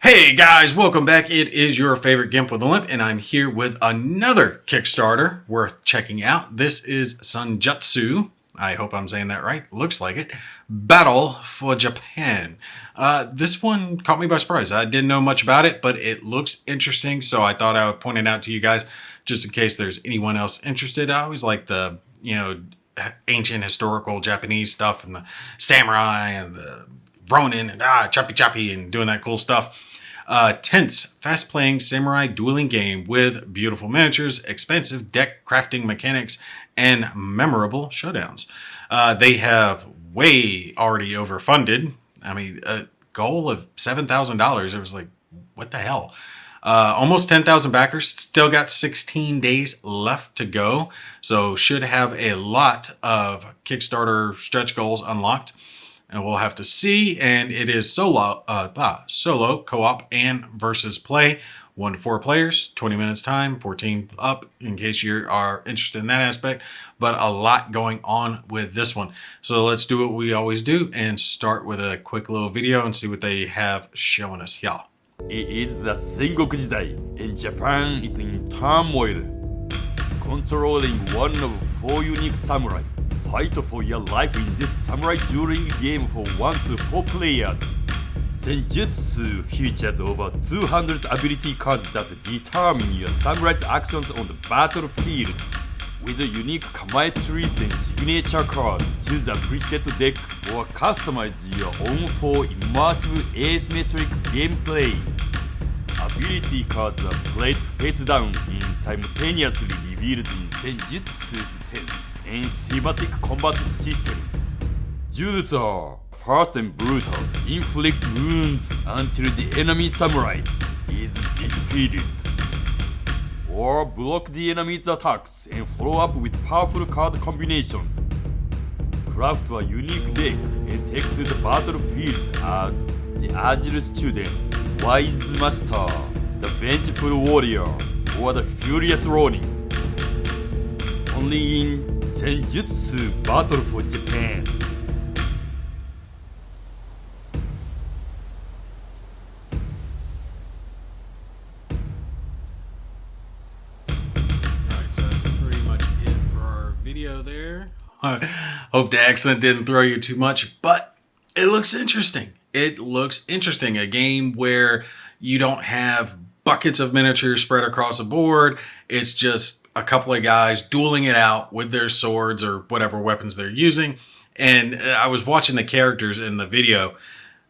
Hey guys, welcome back. It is your favorite Gimp with a Limp, and I'm here with another Kickstarter worth checking out. This is Senjutsu, I hope I'm saying that right, looks like it, Battle for Japan. This one caught me by surprise. I didn't know much about it, but it looks interesting, so I thought I would point it out to you guys just in case there's anyone else interested. I always like the, ancient historical Japanese stuff and the samurai and the Ronin and choppy and doing that cool stuff. Tense, fast-playing samurai dueling game with beautiful miniatures, expensive deck crafting mechanics, and memorable showdowns. They have way already overfunded. I mean, a goal of $7,000. It was like, what the hell? Almost 10,000 backers. Still got 16 days left to go. So should have a lot of Kickstarter stretch goals unlocked. And we'll have to see. And it is solo, co-op, and versus play. 1 to 4 players, 20 minutes time, 14 up, in case you are interested in that aspect. But a lot going on with this one. So let's do what we always do and start with a quick little video and see what they have showing us here. It is the Sengoku Jidai, and Japan is in turmoil. Controlling one of 4 unique samurai. Fight for your life in this samurai dueling game for 1 to 4 players. Senjutsu features over 200 ability cards that determine your samurai's actions on the battlefield. With a unique kamae trees and signature card, choose a preset deck or customize your own for immersive asymmetric gameplay. Ability cards are placed face down and simultaneously revealed in Senjutsu's tense and thematic combat system. Duels are fast and brutal, inflict wounds until the enemy samurai is defeated. Or block the enemy's attacks and follow up with powerful card combinations. Craft a unique deck and take to the battlefield as the Agile Student, Wise Master, the Vengeful Warrior, or the Furious Ronin. Only in Senjutsu Battle for Japan. Alright, so that's pretty much it for our video there. I hope the accent didn't throw you too much, but it looks interesting. It looks interesting. A game where you don't have buckets of miniatures spread across the board. It's just a couple of guys dueling it out with their swords or whatever weapons they're using. And I was watching the characters in the video.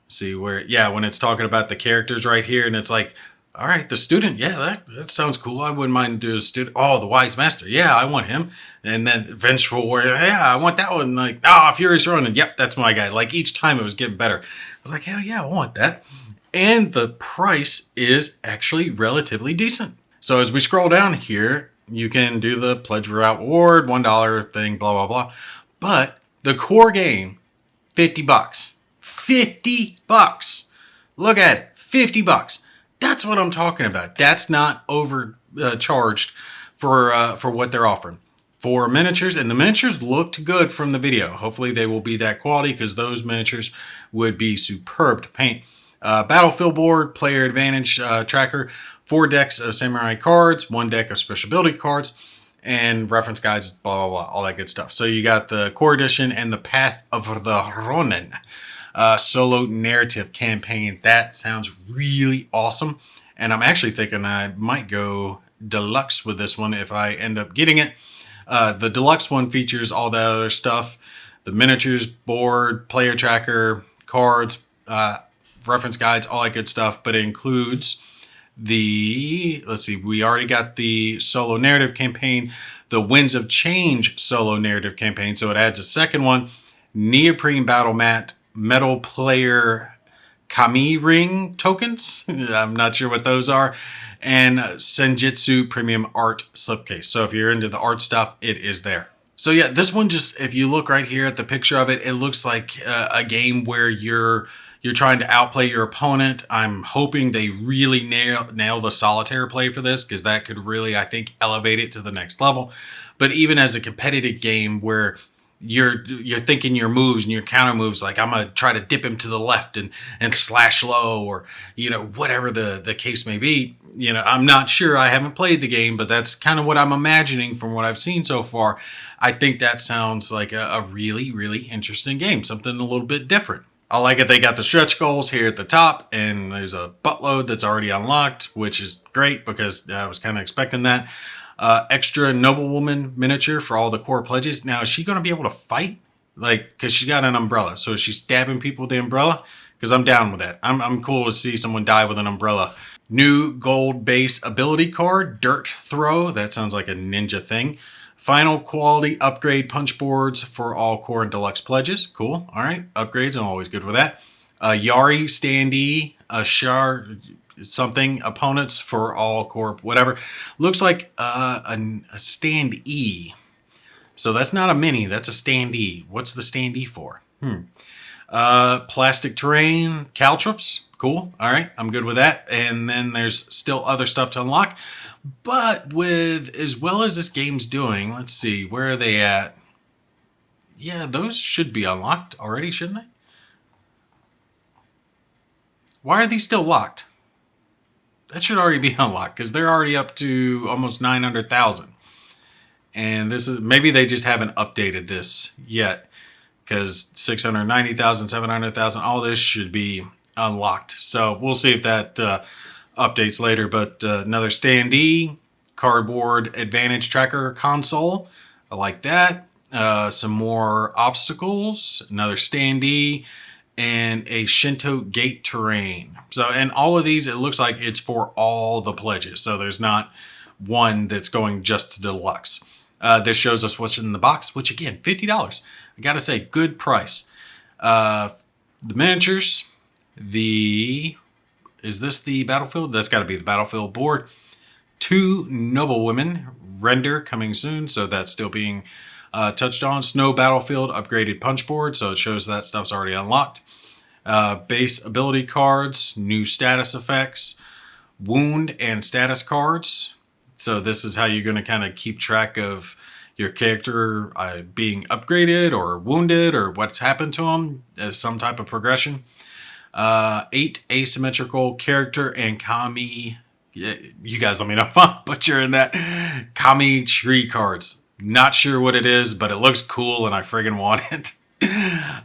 See where, when it's talking about the characters right here, and it's like, all right, the student, that sounds cool. I wouldn't mind doing a student. Oh, the Wise Master, I want him. And then Vengeful Warrior, I want that one. Like, Furious Ronin, yep, that's my guy. Like each time it was getting better. I was like, hell yeah, I want that. And the price is actually relatively decent. So as we scroll down here, you can do the pledge reward, $1 thing, blah, blah, blah. But the core game, $50. $50. Look at it, $50. That's what I'm talking about. That's not overcharged for what they're offering. For miniatures, and the miniatures looked good from the video. Hopefully they will be that quality because those miniatures would be superb to paint. Battlefield board, player advantage tracker, 4 decks of samurai cards, 1 deck of special ability cards, and reference guides, blah, blah, blah, all that good stuff. So you got the core edition and the Path of the Ronin solo narrative campaign. That sounds really awesome. And I'm actually thinking I might go deluxe with this one if I end up getting it. The deluxe one features all that other stuff. The miniatures, board, player tracker, cards, reference guides, all that good stuff. But it includes we already got the solo narrative campaign, the Winds of Change solo narrative campaign. So it adds a second one, neoprene battle mat, metal player kami ring tokens. I'm not sure what those are. And Senjutsu premium art slipcase. So if you're into the art stuff, it is there. So yeah, this one just, if you look right here at the picture of it, it looks like a game where you're trying to outplay your opponent. I'm hoping they really nail the solitaire play for this, because that could really, I think, elevate it to the next level. But even as a competitive game where you're thinking your moves and your counter moves, like I'm gonna try to dip him to the left and slash low, or whatever the case may be. I'm not sure, I haven't played the game, but that's kind of what I'm imagining from what I've seen so far. I think that sounds like a really, really interesting game, something a little bit different. I like it. They got the stretch goals here at the top, and there's a buttload that's already unlocked, which is great because I was kind of expecting that. Extra noblewoman miniature for all the core pledges. Now, is she going to be able to fight? Like, because she got an umbrella. So is she stabbing people with the umbrella? Because I'm down with that. I'm cool to see someone die with an umbrella. New gold base ability card, Dirt Throw. That sounds like a ninja thing. Final quality upgrade punch boards for all core and deluxe pledges. Cool. All right. Upgrades. I'm always good with that. Yari standee, a Shar something opponents for all core, whatever. Looks like a standee. So that's not a mini. That's a standee. What's the standee for? Plastic terrain, caltrops. Cool. All right. I'm good with that. And then there's still other stuff to unlock. But with as well as this game's doing, let's see, where are they at? Yeah, those should be unlocked already, shouldn't they? Why are these still locked? That should already be unlocked because they're already up to almost 900,000. And this is, maybe they just haven't updated this yet, because 690,000, 700,000, all this should be unlocked. So we'll see if that updates later. But another standee, cardboard advantage tracker console. I like that. Some more obstacles, another standee, and a Shinto gate terrain. So, and all of these, it looks like it's for all the pledges. So there's not one that's going just to deluxe. This shows us what's in the box, which again, $50. I gotta say, good price. The miniatures, is this the battlefield? That's gotta be the battlefield board. 2 noblewomen render coming soon, so that's still being touched on. Snow battlefield upgraded punch board, so it shows that stuff's already unlocked. Base ability cards, new status effects, wound and status cards. So this is how you're going to kind of keep track of your character being upgraded or wounded or what's happened to them as some type of progression. 8 asymmetrical character and kami. You guys let me know if I'm butchering that. Kami tree cards. Not sure what it is, but it looks cool and I friggin' want it.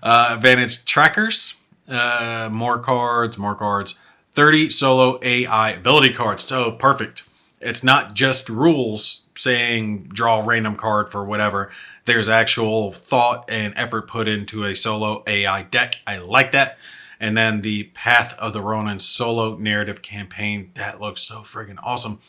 Advantage trackers. More cards. 30 solo AI ability cards. So perfect. It's not just rules saying draw a random card for whatever. There's actual thought and effort put into a solo AI deck. I like that. And then the Path of the Ronin solo narrative campaign. That looks so friggin' awesome.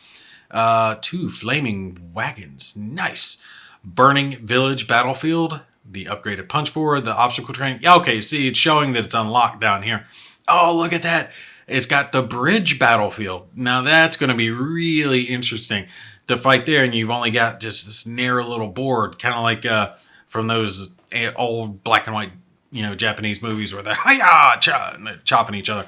2 flaming wagons. Nice. Burning Village Battlefield. The upgraded punch board. The obstacle terrain. Yeah, okay, see, it's showing that it's unlocked down here. Oh, look at that. It's got the bridge battlefield. Now that's going to be really interesting to fight there. And you've only got just this narrow little board, kind of like from those old black and white, Japanese movies where they're hi-ya, and they're chopping each other.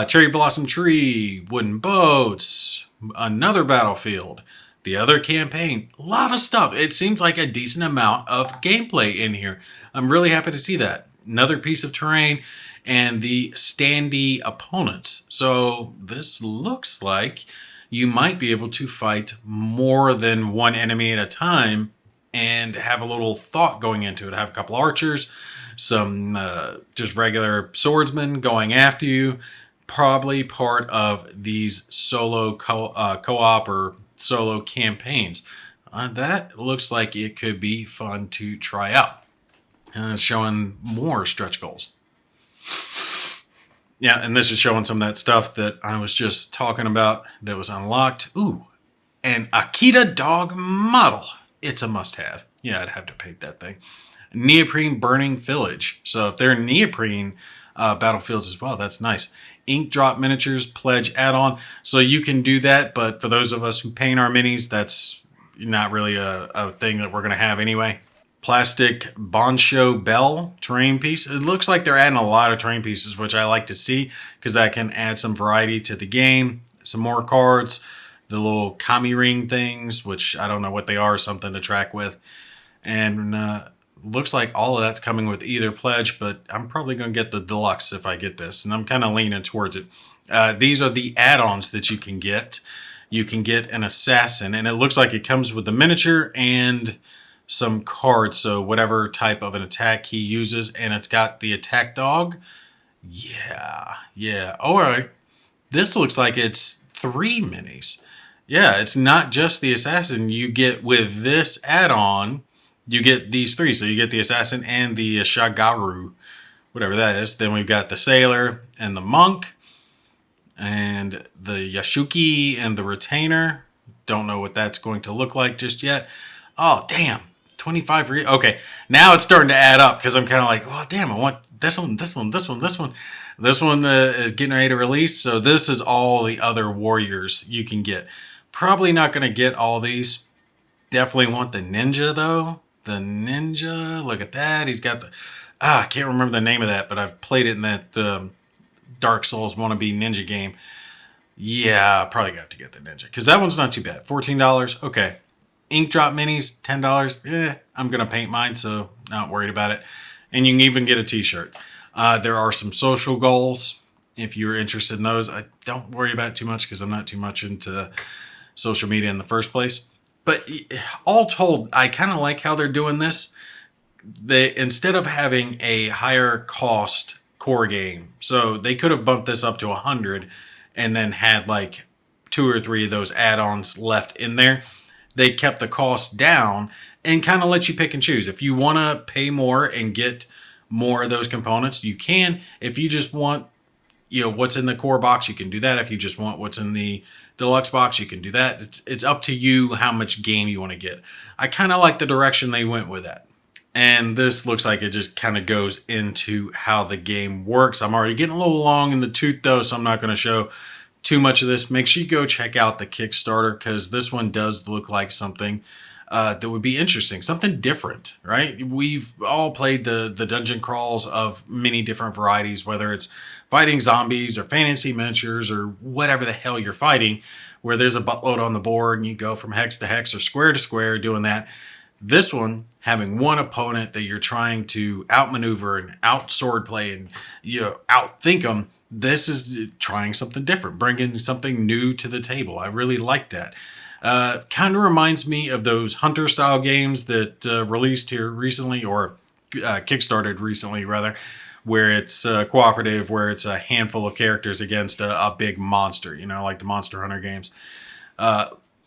Cherry blossom tree, wooden boats, another battlefield, the other campaign, a lot of stuff. It seems like a decent amount of gameplay in here. I'm really happy to see that. Another piece of terrain. And the standee opponents. So this looks like you might be able to fight more than one enemy at a time and have a little thought going into it. Have a couple archers, some just regular swordsmen going after you. Probably part of these solo co-op or solo campaigns. That looks like it could be fun to try out. Showing more stretch goals. Yeah, and this is showing some of that stuff that I was just talking about that was unlocked. Ooh, an Akita dog model. It's a must-have. Yeah, I'd have to paint that thing. Neoprene burning village. So if they're neoprene battlefields as well, that's nice. Ink drop miniatures pledge add-on. So you can do that, but for those of us who paint our minis, that's not really a thing that we're going to have anyway. Plastic Bonsho Bell terrain piece. It looks like they're adding a lot of terrain pieces, which I like to see because that can add some variety to the game. Some more cards. The little kami ring things, which I don't know what they are, something to track with. And Looks like all of that's coming with either pledge, but I'm probably going to get the deluxe if I get this, and I'm kind of leaning towards it. These are the add-ons that you can get. You can get an assassin, and it looks like it comes with the miniature and some cards, so whatever type of an attack he uses, and it's got the attack dog. Yeah. All right. This looks like it's 3 minis. Yeah, it's not just the assassin. You get with this add-on, you get these 3. So you get the assassin and the Shagaru, whatever that is. Then we've got the sailor and the monk and the Yashuki and the retainer. Don't know what that's going to look like just yet. Oh, damn. 25 for... Okay, now it's starting to add up because I'm kind of like, well, damn, I want this one. This one is getting ready to release. So this is all the other warriors you can get. Probably not going to get all these. Definitely want the ninja, though. The ninja, look at that. He's got the... I can't remember the name of that, but I've played it in that Dark Souls wannabe ninja game. Yeah, probably got to get the ninja, because that one's not too bad. $14, okay. Ink drop minis, $10. I'm going to paint mine, so not worried about it. And you can even get a t-shirt. There are some social goals, if you're interested in those. I don't worry about it too much, because I'm not too much into social media in the first place. But all told, I kind of like how they're doing this. They, instead of having a higher cost core game, so they could have bumped this up to 100 and then had like 2 or 3 of those add-ons left in there. They kept the cost down and kind of let you pick and choose. If you want to pay more and get more of those components, you can. If you just want, what's in the core box, you can do that. If you just want what's in the deluxe box, you can do that. It's up to you how much game you want to get. I kind of like the direction they went with that. And this looks like it just kind of goes into how the game works. I'm already getting a little long in the tooth, though, so I'm not going to show too much of this. Make sure you go check out the Kickstarter, because this one does look like something that would be interesting. Something different, right? We've all played the dungeon crawls of many different varieties, whether it's fighting zombies or fantasy miniatures or whatever the hell you're fighting, where there's a buttload on the board and you go from hex to hex or square to square doing that. This one, having one opponent that you're trying to outmaneuver and out swordplay and outthink them, this is trying something different, bringing something new to the table. I really like that. Kind of reminds me of those hunter-style games that released here recently, or kickstarted recently, rather, where it's cooperative, where it's a handful of characters against a big monster, like the Monster Hunter games.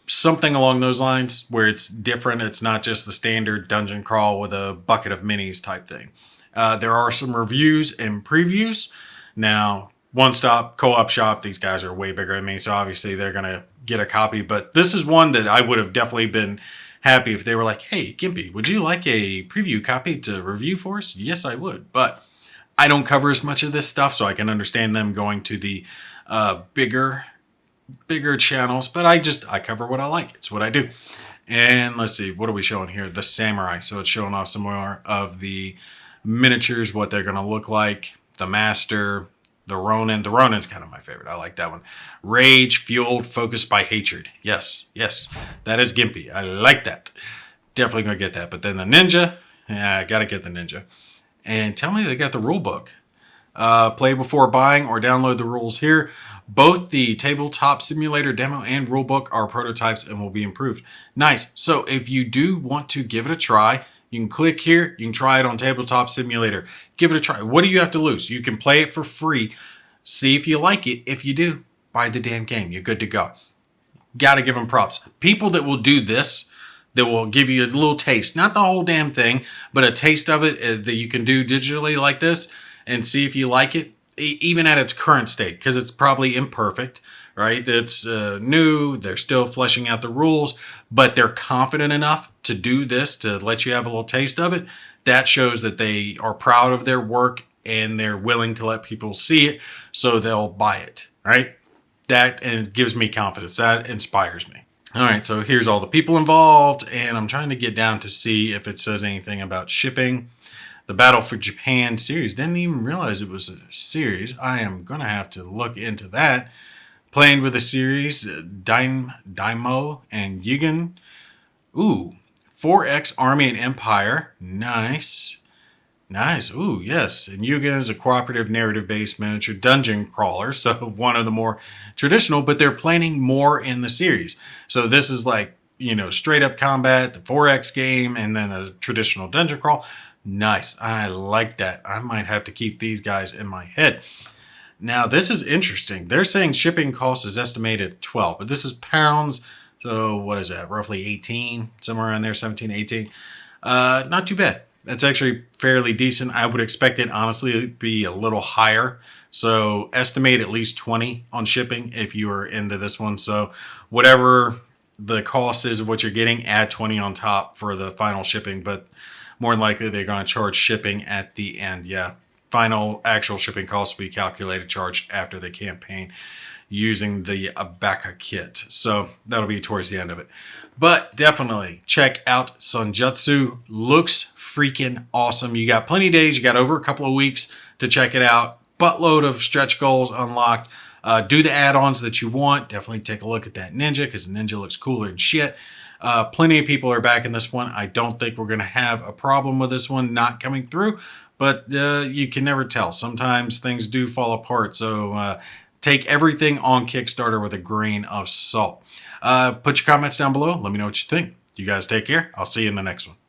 Something along those lines where it's different. It's not just the standard dungeon crawl with a bucket of minis type thing. There are some reviews and previews. Now, One Stop Co-op Shop, these guys are way bigger than me, so obviously they're going to get a copy. But this is one that I would have definitely been happy if they were like, hey, Gimpy, would you like a preview copy to review for us? Yes, I would. But I don't cover as much of this stuff, so I can understand them going to the bigger channels, but I cover what I like. It's what I do. And let's see, what are we showing here? The samurai. So it's showing off some more of the miniatures, what they're going to look like. The master, the ronin. The ronin's kind of my favorite. I like that one. Rage, fueled, focused by hatred. Yes, that is Gimpy. I like that. Definitely going to get that. But then the ninja, yeah, I got to get the ninja. And tell me they got the rule book. Play before buying or download the rules here. Both the tabletop simulator demo and rulebook are prototypes and will be improved. Nice. So if you do want to give it a try, you can click here. You can try it on tabletop simulator. Give it a try. What do you have to lose? You can play it for free. See if you like it. If you do, buy the damn game. You're good to go. Got to give them props. People that will do this, that will give you a little taste, not the whole damn thing, but a taste of it that you can do digitally like this, and see if you like it, even at its current state, because it's probably imperfect, right? It's new, they're still fleshing out the rules, but they're confident enough to do this, to let you have a little taste of it. That shows that they are proud of their work and they're willing to let people see it, so they'll buy it, right? That and gives me confidence. That inspires me. All right, so here's all the people involved, and I'm trying to get down to see if it says anything about shipping. The Battle for Japan series. Didn't even realize it was a series. I am going to have to look into that. Playing with a series, Daimo and Yugen. Ooh, 4X Army and Empire. Nice. Nice. Ooh, yes. And Yugen is a cooperative narrative-based miniature dungeon crawler, so one of the more traditional, but they're planning more in the series. So this is like, straight up combat, the 4X game, and then a traditional dungeon crawl. Nice. I like that. I might have to keep these guys in my head. Now, this is interesting. They're saying shipping cost is estimated at 12, but this is pounds. So what is that? Roughly 18, somewhere around there, 17, 18. Not too bad. That's actually fairly decent. I would expect it, honestly, to be a little higher. So estimate at least 20 on shipping if you are into this one. So whatever the cost is of what you're getting, add 20 on top for the final shipping. But more than likely, they're going to charge shipping at the end. Yeah, final actual shipping costs will be calculated, charged after the campaign using the Abaka kit. So that'll be towards the end of it. But definitely check out Senjutsu. Looks freaking awesome. You got plenty of days. You got over a couple of weeks to check it out. Buttload of stretch goals unlocked. Do the add-ons that you want. Definitely take a look at that ninja because the ninja looks cooler than shit. Plenty of people are back in this one. I don't think we're going to have a problem with this one not coming through. But you can never tell. Sometimes things do fall apart. So take everything on Kickstarter with a grain of salt. Put your comments down below. Let me know what you think. You guys take care. I'll see you in the next one.